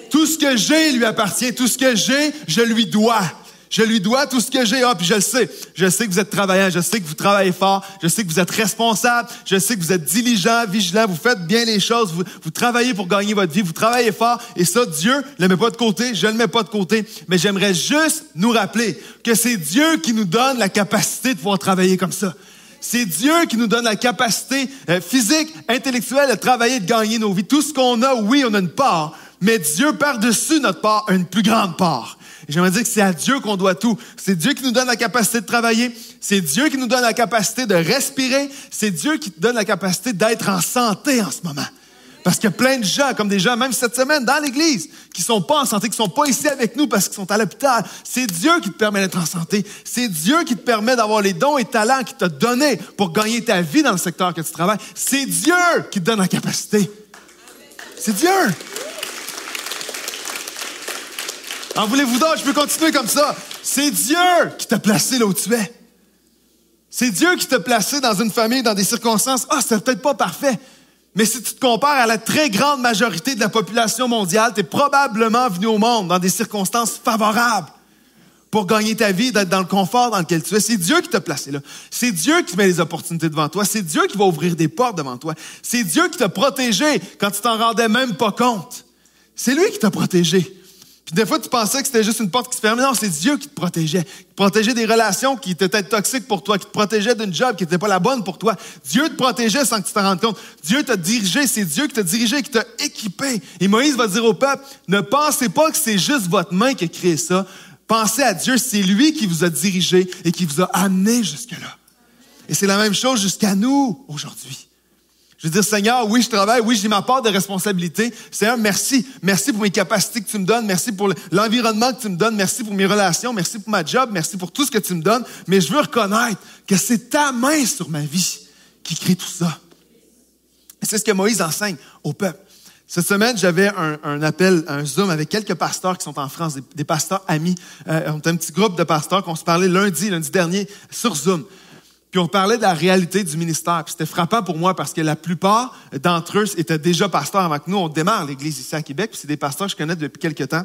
Tout ce que j'ai lui appartient. Tout ce que j'ai, je lui dois. Je lui dois tout ce que j'ai. Puis je le sais. Je sais que vous êtes travaillant. Je sais que vous travaillez fort. Je sais que vous êtes responsable. Je sais que vous êtes diligent, vigilant. Vous faites bien les choses. Vous travaillez pour gagner votre vie. Vous travaillez fort. Et ça, Dieu ne le met pas de côté. Je ne le mets pas de côté. Mais j'aimerais juste nous rappeler que c'est Dieu qui nous donne la capacité de pouvoir travailler comme ça. C'est Dieu qui nous donne la capacité physique, intellectuelle de travailler, de gagner nos vies. Tout ce qu'on a, oui, on a une part. Mais Dieu, par-dessus notre part, a une plus grande part. Et j'aimerais dire que c'est à Dieu qu'on doit tout. C'est Dieu qui nous donne la capacité de travailler. C'est Dieu qui nous donne la capacité de respirer. C'est Dieu qui te donne la capacité d'être en santé en ce moment. Parce qu'il y a plein de gens, comme des gens, même cette semaine, dans l'Église, qui sont pas en santé, qui sont pas ici avec nous parce qu'ils sont à l'hôpital. C'est Dieu qui te permet d'être en santé. C'est Dieu qui te permet d'avoir les dons et talents qu'il t'a donnés pour gagner ta vie dans le secteur que tu travailles. C'est Dieu qui te donne la capacité. C'est Dieu. En voulez-vous d'autres? Je peux continuer comme ça. C'est Dieu qui t'a placé là où tu es. C'est Dieu qui t'a placé dans une famille, dans des circonstances. C'est peut-être pas parfait. Mais si tu te compares à la très grande majorité de la population mondiale, tu es probablement venu au monde dans des circonstances favorables pour gagner ta vie, d'être dans le confort dans lequel tu es. C'est Dieu qui t'a placé là. C'est Dieu qui met les opportunités devant toi. C'est Dieu qui va ouvrir des portes devant toi. C'est Dieu qui t'a protégé quand tu t'en rendais même pas compte. C'est lui qui t'a protégé. Puis des fois, tu pensais que c'était juste une porte qui se fermait. Non, c'est Dieu qui te protégeait. Qui te protégeait des relations qui étaient peut-être toxiques pour toi, qui te protégeait d'une job qui n'était pas la bonne pour toi. Dieu te protégeait sans que tu t'en rendes compte. Dieu t'a dirigé. C'est Dieu qui t'a dirigé, qui t'a équipé. Et Moïse va dire au peuple, ne pensez pas que c'est juste votre main qui a créé ça. Pensez à Dieu, c'est lui qui vous a dirigé et qui vous a amené jusque-là. Et c'est la même chose jusqu'à nous aujourd'hui. Je veux dire, Seigneur, oui, je travaille, oui, j'ai ma part de responsabilité. Seigneur, merci. Merci pour mes capacités que tu me donnes. Merci pour l'environnement que tu me donnes. Merci pour mes relations. Merci pour ma job. Merci pour tout ce que tu me donnes. Mais je veux reconnaître que c'est ta main sur ma vie qui crée tout ça. Et c'est ce que Moïse enseigne au peuple. Cette semaine, j'avais un appel, un Zoom avec quelques pasteurs qui sont en France, des pasteurs amis. On était un petit groupe de pasteurs qu'on se parlait lundi dernier sur Zoom. Puis on parlait de la réalité du ministère. Puis c'était frappant pour moi parce que la plupart d'entre eux étaient déjà pasteurs avant que nous. On démarre l'Église ici à Québec. Puis c'est des pasteurs que je connais depuis quelques temps.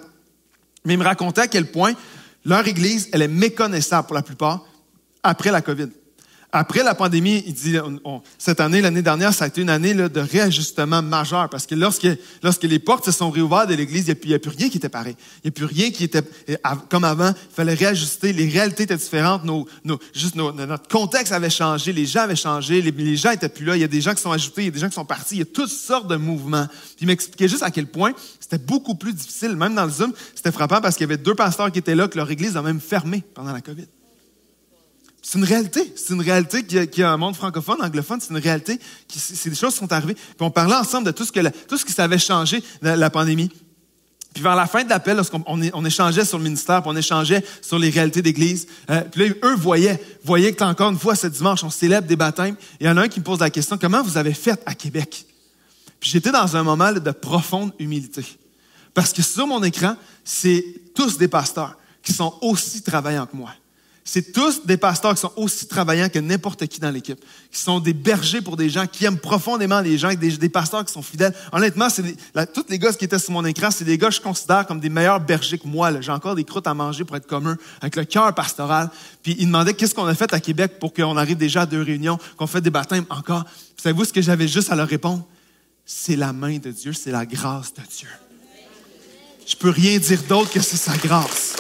Mais ils me racontaient à quel point leur Église, elle est méconnaissable pour la plupart après la COVID. Après la pandémie, il dit, cette année, l'année dernière, ça a été une année là, de réajustement majeur parce que lorsque les portes se sont réouvertes de l'Église, il n'y a plus rien qui était pareil. Il n'y a plus rien qui était comme avant. Il fallait réajuster. Les réalités étaient différentes. Notre contexte avait changé. Les gens avaient changé. Les gens n'étaient plus là. Il y a des gens qui sont ajoutés. Il y a des gens qui sont partis. Il y a toutes sortes de mouvements. Puis il m'expliquait juste à quel point c'était beaucoup plus difficile. Même dans le Zoom, c'était frappant parce qu'il y avait 2 pasteurs qui étaient là, que leur Église a même fermé pendant la COVID. C'est une réalité. C'est une réalité qui a un monde francophone, anglophone. C'est une réalité. C'est des choses qui sont arrivées. Puis on parlait ensemble de tout ce qui s'avait changé de la pandémie. Puis vers la fin de l'appel, lorsqu'on échangeait sur le ministère, puis on échangeait sur les réalités d'église, puis là, eux voyaient qu'encore une fois, ce dimanche, on célèbre des baptêmes. Il y en a un qui me pose la question, comment vous avez fait à Québec? Puis j'étais dans un moment là, de profonde humilité. Parce que sur mon écran, c'est tous des pasteurs qui sont aussi travaillants que moi. C'est tous des pasteurs qui sont aussi travaillants que n'importe qui dans l'équipe, qui sont des bergers pour des gens, qui aiment profondément les gens, des pasteurs qui sont fidèles. Honnêtement, tous les gars qui étaient sur mon écran, c'est des gars que je considère comme des meilleurs bergers que moi. Là. J'ai encore des croûtes à manger pour être comme eux, avec le cœur pastoral. Puis ils demandaient qu'est-ce qu'on a fait à Québec pour qu'on arrive déjà à 2 réunions, qu'on fait des baptêmes encore. Puis savez-vous ce que j'avais juste à leur répondre? C'est la main de Dieu, c'est la grâce de Dieu. Je peux rien dire d'autre que c'est sa grâce.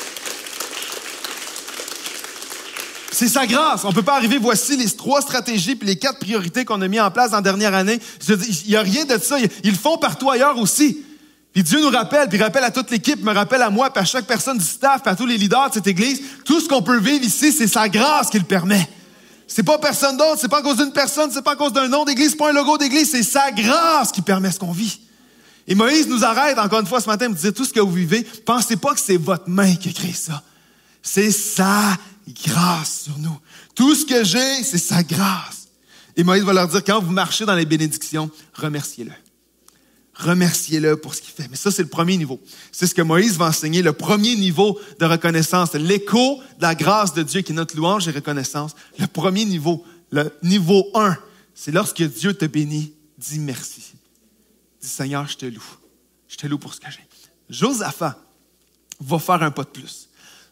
C'est sa grâce. On ne peut pas arriver, voici les 3 stratégies puis les 4 priorités qu'on a mis en place dans la dernière année. Il n'y a rien de ça. Ils le font partout ailleurs aussi. Puis Dieu nous rappelle, puis il rappelle à toute l'équipe, me rappelle à moi, puis à chaque personne du staff, puis à tous les leaders de cette église. Tout ce qu'on peut vivre ici, c'est sa grâce qui le permet. C'est pas personne d'autre, c'est pas à cause d'une personne, c'est pas à cause d'un nom d'église, c'est pas un logo d'église, c'est sa grâce qui permet ce qu'on vit. Et Moïse nous arrête encore une fois ce matin, il me disait, tout ce que vous vivez, pensez pas que c'est votre main qui a créé ça. C'est sa grâce sur nous. Tout ce que j'ai, c'est sa grâce. Et Moïse va leur dire, quand vous marchez dans les bénédictions, remerciez-le. Remerciez-le pour ce qu'il fait. Mais ça, c'est le premier niveau. C'est ce que Moïse va enseigner, le premier niveau de reconnaissance. L'écho de la grâce de Dieu qui est notre louange et reconnaissance. Le premier niveau, le niveau 1, c'est lorsque Dieu te bénit, dis merci. Dis Seigneur, je te loue. Je te loue pour ce que j'ai. Josaphat va faire un pas de plus.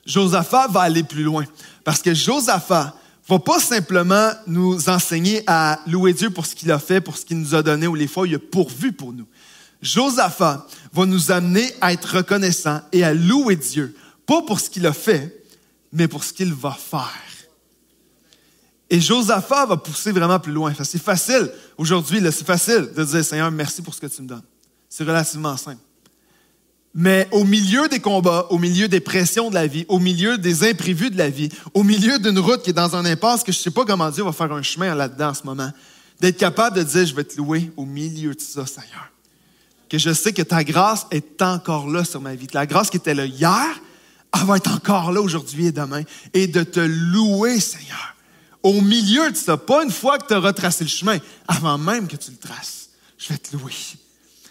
Josaphat va aller plus loin. Parce que Josaphat va pas simplement nous enseigner à louer Dieu pour ce qu'il a fait, pour ce qu'il nous a donné, ou les fois où il a pourvu pour nous. Josaphat va nous amener à être reconnaissants et à louer Dieu, pas pour ce qu'il a fait, mais pour ce qu'il va faire. Et Josaphat va pousser vraiment plus loin. C'est facile, aujourd'hui, c'est facile de dire, Seigneur, merci pour ce que tu me donnes. C'est relativement simple. Mais au milieu des combats, au milieu des pressions de la vie, au milieu des imprévus de la vie, au milieu d'une route qui est dans un impasse que je ne sais pas comment Dieu va faire un chemin là-dedans en ce moment, d'être capable de dire, je vais te louer au milieu de ça, Seigneur. Que je sais que ta grâce est encore là sur ma vie. La grâce qui était là hier, elle va être encore là aujourd'hui et demain. Et de te louer, Seigneur. Au milieu de ça, pas une fois que tu as retracé le chemin, avant même que tu le traces, je vais te louer.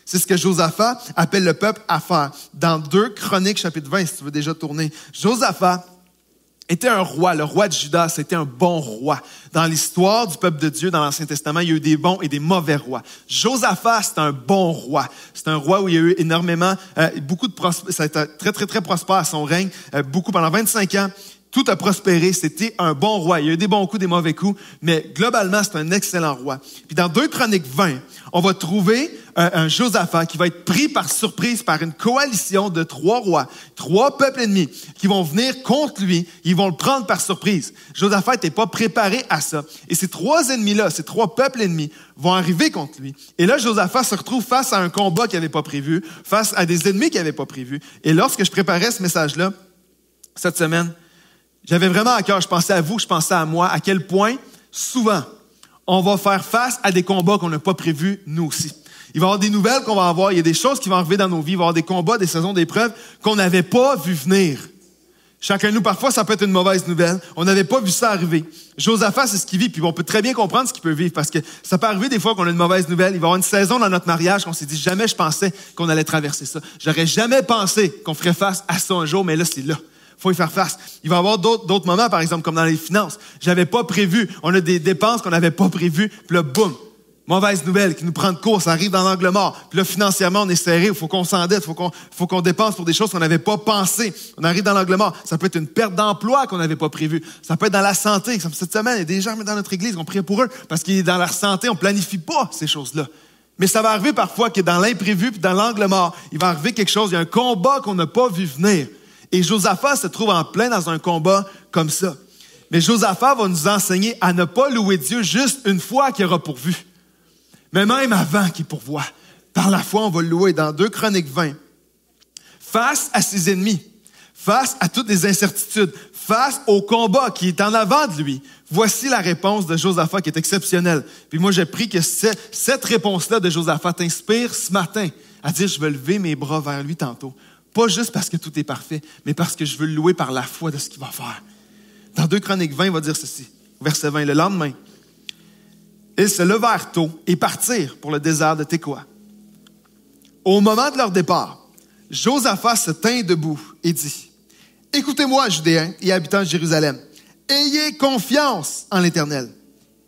C'est ce que Josaphat appelle le peuple à faire. Dans 2 Chroniques, chapitre 20, si tu veux déjà tourner, Josaphat était un roi. Le roi de Juda, c'était un bon roi. Dans l'histoire du peuple de Dieu, dans l'Ancien Testament, il y a eu des bons et des mauvais rois. Josaphat, c'est un bon roi. C'est un roi où il y a eu énormément, ça a été très, très, très prospère à son règne. Pendant 25 ans, tout a prospéré. C'était un bon roi. Il y a eu des bons coups, des mauvais coups, mais globalement, c'est un excellent roi. Puis dans 2 Chroniques 20, on va trouver un Josaphat qui va être pris par surprise par une coalition de 3 rois, 3 peuples ennemis qui vont venir contre lui. Ils vont le prendre par surprise. Josaphat n'était pas préparé à ça. Et ces 3 ennemis-là, ces 3 peuples ennemis vont arriver contre lui. Et là, Josaphat se retrouve face à un combat qu'il n'avait pas prévu, face à des ennemis qu'il n'avait pas prévus. Et lorsque je préparais ce message-là, cette semaine, j'avais vraiment à cœur, je pensais à vous, je pensais à moi, à quel point, souvent, on va faire face à des combats qu'on n'a pas prévus, nous aussi. Il va y avoir des nouvelles qu'on va avoir, il y a des choses qui vont arriver dans nos vies, il va y avoir des combats, des saisons d'épreuves qu'on n'avait pas vu venir. Chacun de nous, parfois, ça peut être une mauvaise nouvelle. On n'avait pas vu ça arriver. Josaphat, c'est ce qu'il vit, puis on peut très bien comprendre ce qu'il peut vivre, parce que ça peut arriver des fois qu'on a une mauvaise nouvelle. Il va y avoir une saison dans notre mariage qu'on s'est dit, jamais je pensais qu'on allait traverser ça. J'aurais jamais pensé qu'on ferait face à ça un jour, mais là, c'est là. Faut y faire face. Il va y avoir d'autres moments, par exemple, comme dans les finances. J'avais pas prévu. On a des dépenses qu'on n'avait pas prévues. Puis là, boum, mauvaise nouvelle qui nous prend de court. Ça arrive dans l'angle mort. Puis là, financièrement, on est serré. Il faut qu'on s'endette. Faut qu'on dépense pour des choses qu'on n'avait pas pensées. On arrive dans l'angle mort. Ça peut être une perte d'emploi qu'on n'avait pas prévue. Ça peut être dans la santé. Comme cette semaine, il y a des gens dans notre église, on prie pour eux parce qu'ils sont dans leur santé. On planifie pas ces choses-là. Mais ça va arriver parfois que dans l'imprévu puis dans l'angle mort, il va arriver quelque chose. Il y a un combat qu'on n'a pas vu venir. Et Josaphat se trouve en plein dans un combat comme ça. Mais Josaphat va nous enseigner à ne pas louer Dieu juste une fois qu'il aura pourvu. Mais même avant qu'il pourvoie. Par la foi, on va le louer dans 2 Chroniques 20. Face à ses ennemis, face à toutes les incertitudes, face au combat qui est en avant de lui, voici la réponse de Josaphat qui est exceptionnelle. Puis moi, j'ai pris que cette réponse-là de Josaphat t'inspire ce matin à dire, je vais lever mes bras vers lui tantôt. Pas juste parce que tout est parfait, mais parce que je veux le louer par la foi de ce qu'il va faire. Dans 2 Chroniques 20, il va dire ceci, verset 20, le lendemain, ils se levèrent tôt et partirent pour le désert de Tékoa. Au moment de leur départ, Josaphat se tint debout et dit, « Écoutez-moi, Judéens et habitants de Jérusalem, ayez confiance en l'Éternel. »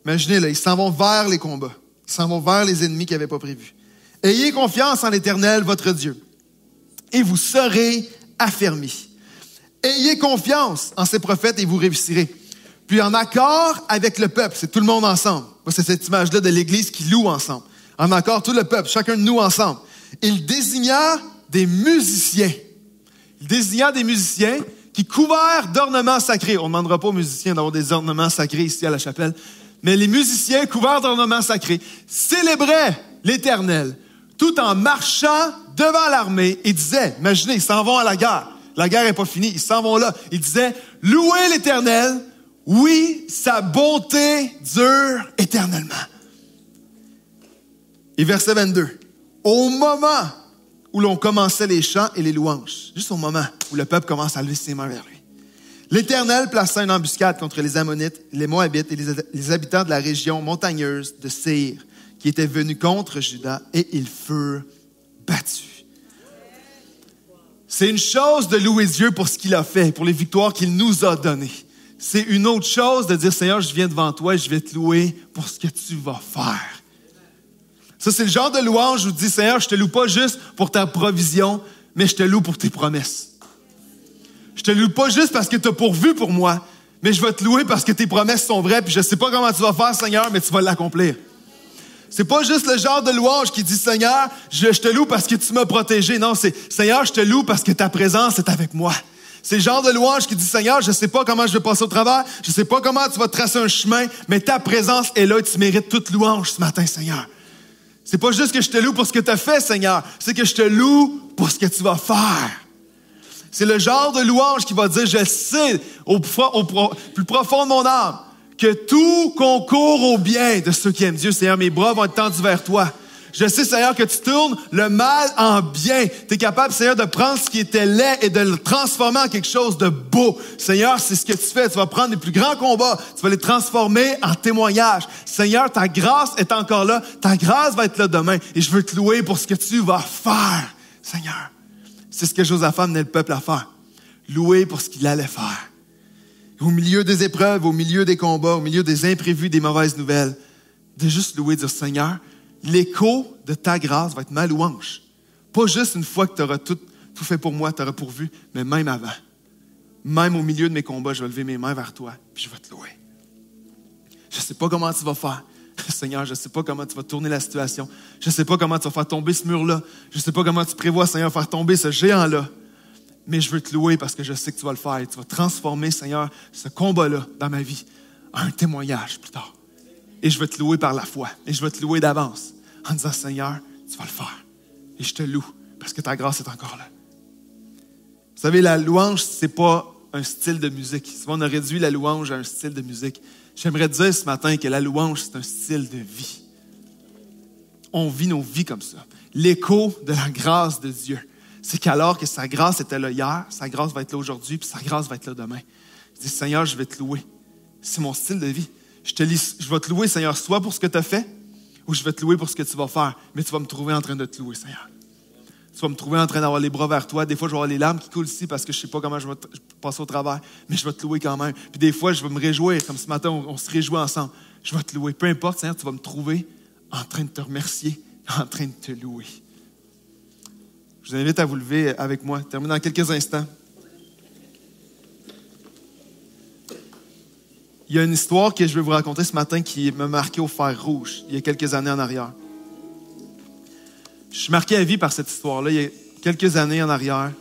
Imaginez, là, ils s'en vont vers les combats. Ils s'en vont vers les ennemis qu'ils n'avaient pas prévus. « Ayez confiance en l'Éternel, votre Dieu. Et vous serez affermis. Ayez confiance en ces prophètes et vous réussirez. Puis en accord avec le peuple, c'est tout le monde ensemble. C'est cette image-là de l'Église qui loue ensemble. En accord, tout le peuple, chacun de nous ensemble. Il désigna des musiciens. Il désigna des musiciens qui, couverts d'ornements sacrés, on ne demandera pas aux musiciens d'avoir des ornements sacrés ici à la chapelle, mais les musiciens couverts d'ornements sacrés célébraient l'Éternel tout en marchant devant l'armée et disaient, imaginez, ils s'en vont à la guerre. La guerre n'est pas finie, ils s'en vont là. Ils disaient, louez l'Éternel, oui, sa bonté dure éternellement. Et verset 22, au moment où l'on commençait les chants et les louanges, juste au moment où le peuple commence à lever ses mains vers lui, l'Éternel plaça une embuscade contre les Ammonites, les Moabites et les habitants de la région montagneuse de Séir, qui étaient venus contre Juda, et ils furent battus. C'est une chose de louer Dieu pour ce qu'il a fait, pour les victoires qu'il nous a données. C'est une autre chose de dire, Seigneur, je viens devant toi et je vais te louer pour ce que tu vas faire. Ça, c'est le genre de louange où tu dis, Seigneur, je te loue pas juste pour ta provision, mais je te loue pour tes promesses. Je te loue pas juste parce que tu as pourvu pour moi, mais je vais te louer parce que tes promesses sont vraies, puis je sais pas comment tu vas faire, Seigneur, mais tu vas l'accomplir. C'est pas juste le genre de louange qui dit, Seigneur, je te loue parce que tu m'as protégé. Non, c'est, Seigneur, je te loue parce que ta présence est avec moi. C'est le genre de louange qui dit, Seigneur, je sais pas comment je vais passer au travers, je sais pas comment tu vas tracer un chemin, mais ta présence est là et tu mérites toute louange ce matin, Seigneur. C'est pas juste que je te loue pour ce que tu as fait, Seigneur, c'est que je te loue pour ce que tu vas faire. C'est le genre de louange qui va dire, je sais au plus profond de mon âme que tout concourt au bien de ceux qui aiment Dieu. Seigneur, mes bras vont être tendus vers toi. Je sais, Seigneur, que tu tournes le mal en bien. Tu es capable, Seigneur, de prendre ce qui était laid et de le transformer en quelque chose de beau. Seigneur, c'est ce que tu fais. Tu vas prendre les plus grands combats. Tu vas les transformer en témoignages. Seigneur, ta grâce est encore là. Ta grâce va être là demain. Et je veux te louer pour ce que tu vas faire, Seigneur. C'est ce que Josaphat menait le peuple à faire. Louer pour ce qu'il allait faire. Au milieu des épreuves, au milieu des combats, au milieu des imprévus, des mauvaises nouvelles, de juste louer, dire, Seigneur, l'écho de ta grâce va être ma louange. Pas juste une fois que tu auras tout fait pour moi, tu auras pourvu, mais même avant. Même au milieu de mes combats, je vais lever mes mains vers toi, puis je vais te louer. Je ne sais pas comment tu vas faire. Seigneur, je ne sais pas comment tu vas tourner la situation. Je ne sais pas comment tu vas faire tomber ce mur-là. Je ne sais pas comment tu prévois, Seigneur, faire tomber ce géant-là. Mais je veux te louer parce que je sais que tu vas le faire. Et tu vas transformer, Seigneur, ce combat-là dans ma vie en un témoignage plus tard. Et je veux te louer par la foi. Et je veux te louer d'avance en disant, Seigneur, tu vas le faire. Et je te loue parce que ta grâce est encore là. Vous savez, la louange, c'est pas un style de musique. Souvent, on a réduit la louange à un style de musique. J'aimerais te dire ce matin que la louange, c'est un style de vie. On vit nos vies comme ça. L'écho de la grâce de Dieu. C'est qu'alors que sa grâce était là hier, sa grâce va être là aujourd'hui, puis sa grâce va être là demain. Je dis, Seigneur, je vais te louer. C'est mon style de vie. Je vais te louer, Seigneur, soit pour ce que tu as fait, ou je vais te louer pour ce que tu vas faire. Mais tu vas me trouver en train de te louer, Seigneur. Tu vas me trouver en train d'avoir les bras vers toi. Des fois, je vais avoir les larmes qui coulent ici parce que je ne sais pas comment je vais passer au travers, mais je vais te louer quand même. Puis des fois, je vais me réjouir, comme ce matin, on se réjouit ensemble. Je vais te louer. Peu importe, Seigneur, tu vas me trouver en train de te remercier, en train de te louer. Je vous invite à vous lever avec moi. Termine dans quelques instants. Il y a une histoire que je vais vous raconter ce matin qui m'a marqué au fer rouge, il y a quelques années en arrière. Je suis marqué à vie par cette histoire-là. Il y a quelques années en arrière,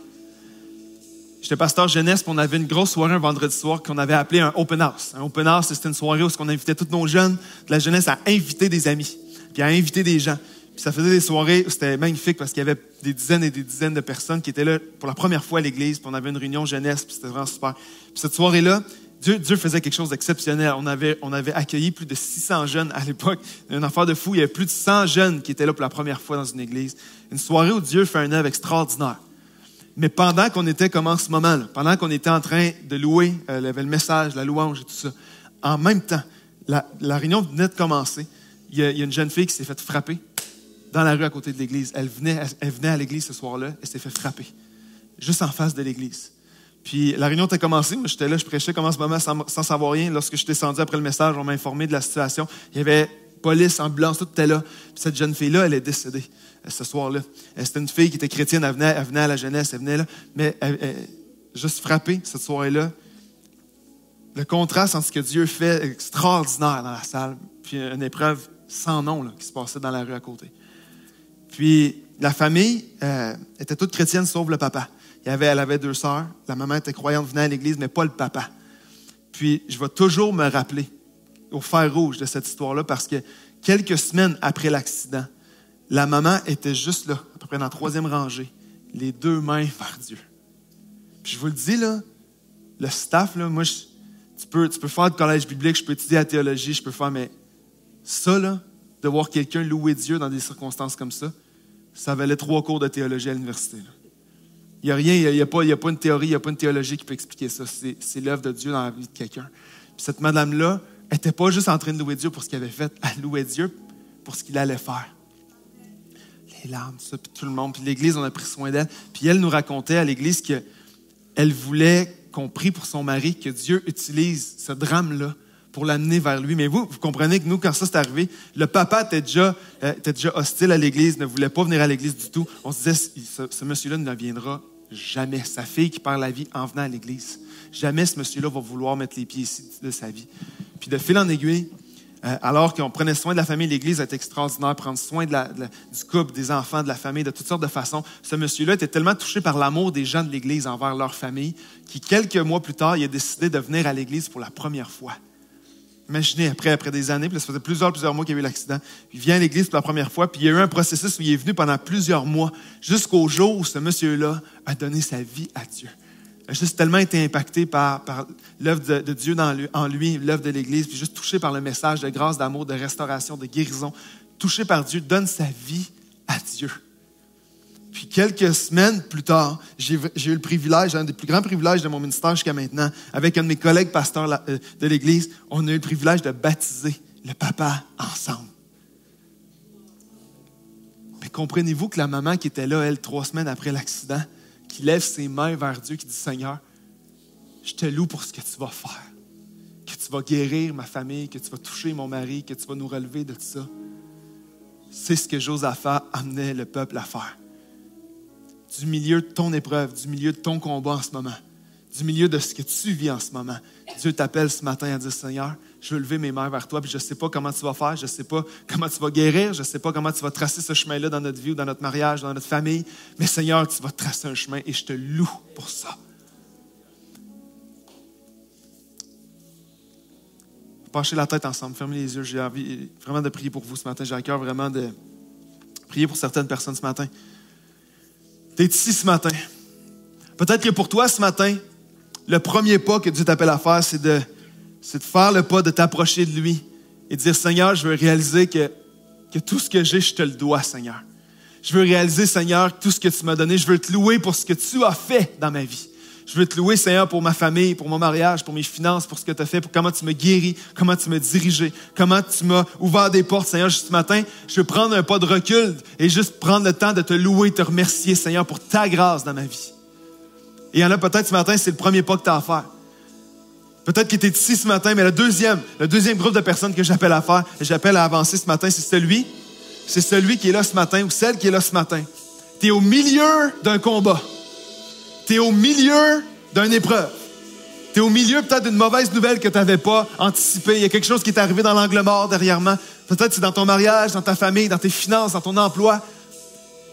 j'étais pasteur jeunesse, puis on avait une grosse soirée un vendredi soir qu'on avait appelé un open house. Un open house, c'était une soirée où on invitait tous nos jeunes de la jeunesse à inviter des amis, puis à inviter des gens. Puis ça faisait des soirées où c'était magnifique parce qu'il y avait des dizaines et des dizaines de personnes qui étaient là pour la première fois à l'église, puis on avait une réunion jeunesse, puis c'était vraiment super. Puis cette soirée-là, Dieu faisait quelque chose d'exceptionnel. On avait accueilli plus de 600 jeunes à l'époque. Une affaire de fou. Il y avait plus de 100 jeunes qui étaient là pour la première fois dans une église. Une soirée où Dieu fait un œuvre extraordinaire. Mais pendant qu'on était comme en ce moment-là, pendant qu'on était en train de louer, il y avait le message, la louange et tout ça, en même temps, la réunion venait de commencer. Il y a une jeune fille qui s'est faite frapper dans la rue à côté de l'église. Elle venait à l'église ce soir-là et s'est fait frapper, juste en face de l'église. Puis la réunion était commencée. Moi, j'étais là, je prêchais comme en ce moment sans savoir rien. Lorsque je suis descendu après le message, on m'a informé de la situation. Il y avait police, ambulance, tout était là. Puis cette jeune fille-là, elle est décédée ce soir-là. C'était une fille qui était chrétienne, elle venait à la jeunesse, elle venait là. Mais elle juste frappée cette soirée-là. Le contraste entre ce que Dieu fait extraordinaire dans la salle, puis une épreuve sans nom là, qui se passait dans la rue à côté. Puis la famille était toute chrétienne sauf le papa. Elle avait 2 sœurs. La maman était croyante, venait à l'église, mais pas le papa. Puis, je vais toujours me rappeler au fer rouge de cette histoire-là parce que quelques semaines après l'accident, la maman était juste là, à peu près dans la 3e rangée, les 2 mains vers Dieu. Puis, je vous le dis, là, le staff, là, moi, tu peux faire le collège biblique, je peux étudier la théologie, je peux faire, mais ça, là, de voir quelqu'un louer Dieu dans des circonstances comme ça, ça valait 3 cours de théologie à l'université, là. Il n'y a rien, il n'y a pas une théorie, il n'y a pas une théologie qui peut expliquer ça. C'est l'œuvre de Dieu dans la vie de quelqu'un. Puis cette madame-là n'était pas juste en train de louer Dieu pour ce qu'il avait fait, elle louait Dieu pour ce qu'il allait faire. Les larmes, tout ça, puis tout le monde. Puis l'Église, on a pris soin d'elle. Puis elle nous racontait à l'Église qu'elle voulait qu'on prie pour son mari, que Dieu utilise ce drame-là pour l'amener vers lui. Mais vous comprenez que nous, quand ça s'est arrivé, le papa était déjà hostile à l'Église, ne voulait pas venir à l'Église du tout. On se disait, ce monsieur-là ne viendra Jamais. Sa fille qui perd la vie en venant à l'église. Jamais ce monsieur-là va vouloir mettre les pieds ici de sa vie. Puis de fil en aiguille, alors qu'on prenait soin de la famille, l'église était extraordinaire, prendre soin du couple, des enfants, de la famille, de toutes sortes de façons. Ce monsieur-là était tellement touché par l'amour des gens de l'église envers leur famille, qu'il quelques mois plus tard, il a décidé de venir à l'église pour la première fois. Imaginez, après des années, puis ça faisait plusieurs mois qu'il y a eu l'accident, puis il vient à l'église pour la première fois, puis il y a eu un processus où il est venu pendant plusieurs mois, jusqu'au jour où ce monsieur-là a donné sa vie à Dieu. Il a juste tellement été impacté par l'œuvre de Dieu en lui, l'œuvre de l'Église, puis juste touché par le message de grâce, d'amour, de restauration, de guérison. Touché par Dieu, donne sa vie à Dieu. Puis quelques semaines plus tard, j'ai eu le privilège, un des plus grands privilèges de mon ministère jusqu'à maintenant, avec un de mes collègues pasteurs de l'Église, on a eu le privilège de baptiser le papa ensemble. Mais comprenez-vous que la maman qui était là, elle, 3 semaines après l'accident, qui lève ses mains vers Dieu, qui dit « Seigneur, je te loue pour ce que tu vas faire, que tu vas guérir ma famille, que tu vas toucher mon mari, que tu vas nous relever de tout ça. » C'est ce que Josaphat amenait le peuple à faire. Du milieu de ton épreuve, du milieu de ton combat en ce moment, du milieu de ce que tu vis en ce moment, Dieu t'appelle ce matin à dire « Seigneur, je veux lever mes mains vers toi, puis je ne sais pas comment tu vas faire, je ne sais pas comment tu vas guérir, je ne sais pas comment tu vas tracer ce chemin-là dans notre vie ou dans notre mariage, dans notre famille, mais Seigneur, tu vas tracer un chemin et je te loue pour ça. » Penchez la tête ensemble, fermez les yeux. J'ai envie vraiment de prier pour vous ce matin. J'ai à cœur vraiment de prier pour certaines personnes ce matin. Tu es ici ce matin. Peut-être que pour toi ce matin, le premier pas que Dieu t'appelle à faire, c'est de faire le pas de t'approcher de lui et de dire « Seigneur, je veux réaliser que tout ce que j'ai, je te le dois, Seigneur. Je veux réaliser, Seigneur, tout ce que tu m'as donné. Je veux te louer pour ce que tu as fait dans ma vie. Je veux te louer, Seigneur, pour ma famille, pour mon mariage, pour mes finances, pour ce que tu as fait, pour comment tu m'as guéri, comment tu m'as dirigé, comment tu m'as ouvert des portes, Seigneur. Juste ce matin, je veux prendre un pas de recul et juste prendre le temps de te louer et te remercier, Seigneur, pour ta grâce dans ma vie. Et il y en a peut-être ce matin, c'est le premier pas que tu as à faire. Peut-être que tu es ici ce matin, mais le deuxième groupe de personnes que j'appelle à faire, et j'appelle à avancer ce matin, c'est celui qui est là ce matin ou celle qui est là ce matin. Tu es au milieu d'un combat. Tu es au milieu d'une épreuve. Tu es au milieu peut-être d'une mauvaise nouvelle que tu n'avais pas anticipée. Il y a quelque chose qui est arrivé dans l'angle mort dernièrement. Peut-être c'est dans ton mariage, dans ta famille, dans tes finances, dans ton emploi.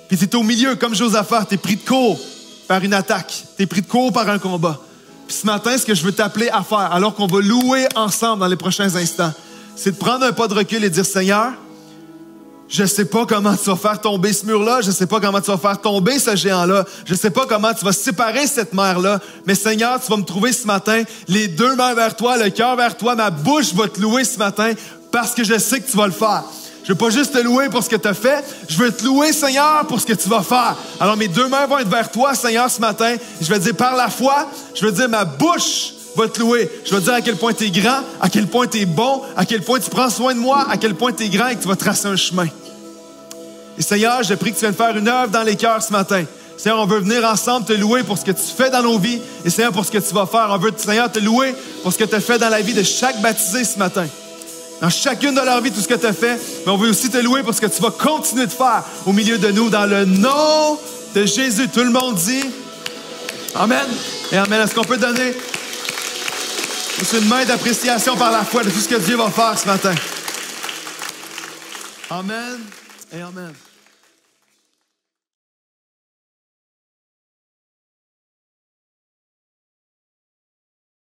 Puis tu es au milieu, comme Josaphat, tu es pris de court par une attaque. Tu es pris de court par un combat. Puis ce matin, ce que je veux t'appeler à faire, alors qu'on va louer ensemble dans les prochains instants, c'est de prendre un pas de recul et de dire, Seigneur, je ne sais pas comment tu vas faire tomber ce mur-là, je ne sais pas comment tu vas faire tomber ce géant-là, je ne sais pas comment tu vas séparer cette mer-là, mais Seigneur, tu vas me trouver ce matin, les 2 mains vers toi, le cœur vers toi, ma bouche va te louer ce matin parce que je sais que tu vas le faire. Je veux pas juste te louer pour ce que tu as fait, je veux te louer, Seigneur, pour ce que tu vas faire. Alors mes 2 mains vont être vers toi, Seigneur, ce matin. Je vais te dire par la foi, je vais te dire ma bouche va te louer. Je vais te dire à quel point tu es grand, à quel point tu es bon, à quel point tu prends soin de moi, à quel point tu es grand et que tu vas tracer un chemin. Et Seigneur, je prie que tu viennes faire une œuvre dans les cœurs ce matin. Seigneur, on veut venir ensemble te louer pour ce que tu fais dans nos vies et Seigneur, pour ce que tu vas faire. On veut, Seigneur, te louer pour ce que tu as fait dans la vie de chaque baptisé ce matin. Dans chacune de leur vie, tout ce que tu as fait, mais on veut aussi te louer pour ce que tu vas continuer de faire au milieu de nous, dans le nom de Jésus. Tout le monde dit Amen et Amen. Est-ce qu'on peut donner une main d'appréciation par la foi de tout ce que Dieu va faire ce matin? Amen et Amen.